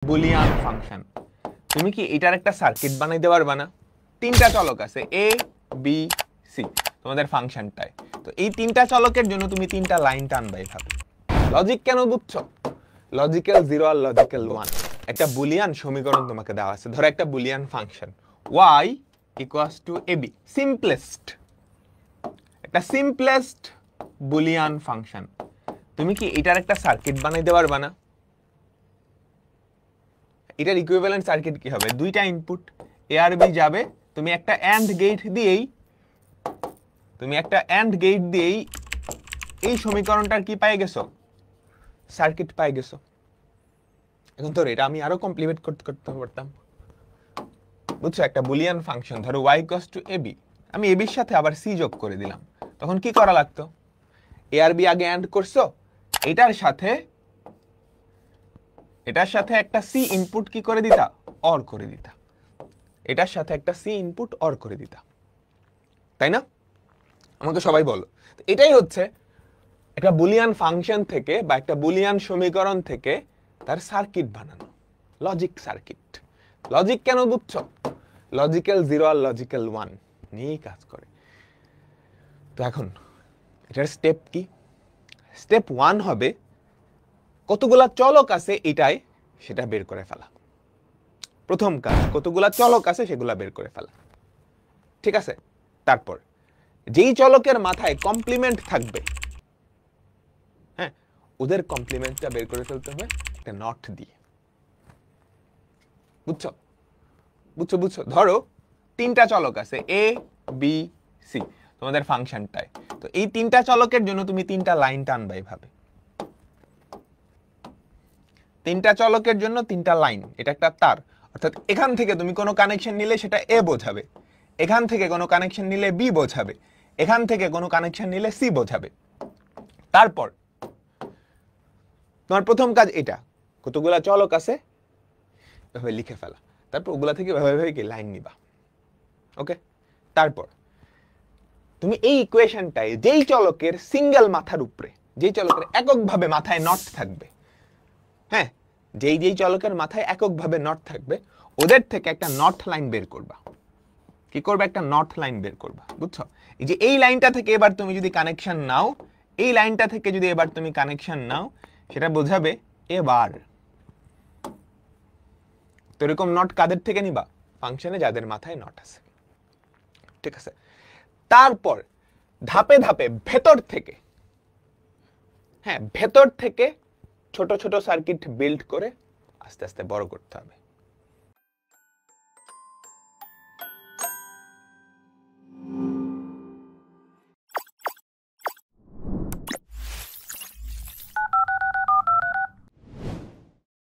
Boolean function. তুমি কি এটার একটা সার্কিট বানাইতে পারবা না? তিনটা চলক আছে এ বি সি তোমাদের ফাংশনটায়। তো এই তিনটা চলকের জন্য তুমি তিনটা লাইন টানবা এইভাবে। লজিক কেন বুঝছো? লজিক্যাল 0 আর লজিক্যাল 1। একটা বুলিয়ান সমীকরণ তোমাকে দেওয়া আছে। ধরো একটা Boolean function y equals to ab, simplest, একটা সিম্পলেস্ট বুলিয়ান ফাংশন। তুমি কি এটার একটা সার্কিট বানাইতে পারবা না? এটার ইকুইভ্যালেন্ট সার্কিট কি হবে? দুইটা ইনপুট এ আর বি যাবে, তুমি একটা অ্যান্ড গেট দিয়েই এই সমীকরণটার কি পাই গেছো? সার্কিট পাই গেছো। এখন ধরো এটা আমি আরো কমপ্লিমেন্ট করতে পারতাম, বুঝছো? একটা বুলিয়ান ফাংশন ধরো y ইকুয়ালস টু ab, আমি ab এর সাথে আবার c যোগ করে দিলাম। তখন কি করা লাগতো? a আর b আগে অ্যান্ড করছো, এটার সাথে একটা c ইনপুট কি করে দিতা? অর করে দিতা। এটার সাথে একটা c ইনপুট অর করে দিতা, তাই না? আমাকে সবাই বলো। এটাই হচ্ছে একটা বুলিয়ান ফাংশন থেকে বা একটা বুলিয়ান সমীকরণ থেকে তার সার্কিট বানানো, লজিক সার্কিট। লজিক কেন বুঝছো? লজিক্যাল 0 আর লজিক্যাল 1 নিয়েই কাজ করে। তো এখন এটার স্টেপ কি? স্টেপ 1 হবে কতগুলা চলক আছে এটাই সেটা বের করে ফেলা। প্রথম কাজ কতগুলা চলক আছে সেগুলা বের করে ফেলা, ঠিক আছে? তারপর যেই চলকের মাথায় কমপ্লিমেন্ট থাকবে, হ্যাঁ, ওদের কমপ্লিমেন্টটা বের করে ফেলতে হবে একটা নট দিয়ে। বুঝছো? ধরো তিনটা চলক আছে এ বি সি তোমাদের ফাংশনটায়। তো এই তিনটা চলকের জন্য তুমি তিনটা লাইন টানবা এইভাবে। তিনটা চলকের জন্য তিনটা লাইন, এটা একটা তার। অর্থাৎ এখান থেকে তুমি কোনো কানেকশন নিলে সেটা এ বোঝাবে, এখান থেকে কোনো কানেকশন নিলে বি বোঝাবে, এখান থেকে কোনো কানেকশন নিলে সি বোঝাবে। তারপর তোমার প্রথম কাজ এটা, কতগুলা চলক আছে এভাবে লিখে ফেলা। তারপর ওগুলা থেকে ভাবে কি লাইন নিবা। ওকে, তারপর তুমি এই ইকুয়েশনটায় যেই চলকের সিঙ্গেল মাথার উপরে, যেই চলকের এককভাবে মাথায় নট থাকবে, হ্যাঁ, যেই চলকের মাথায় এককভাবে নট থাকবে, ওদের থেকে একটা নট লাইন বের করবা। কি করবে? একটা নট লাইন বের করবা। বুঝছো? এই যে এই লাইনটা থেকে এবার তুমি যদি কানেকশন নাও, এই লাইনটা থেকে যদি এবার তুমি কানেকশন নাও, সেটা বোঝাবে এবার। তো এরকম নট কাদের থেকে নিবা? ফাংশনে যাদের মাথায় নট আছে, ঠিক আছে? তারপর ধাপে ধাপে ভেতর থেকে, হ্যাঁ, ভেতর থেকে ছোট ছোট সার্কিট বিল্ড করে আস্তে আস্তে বড় করতে হবে।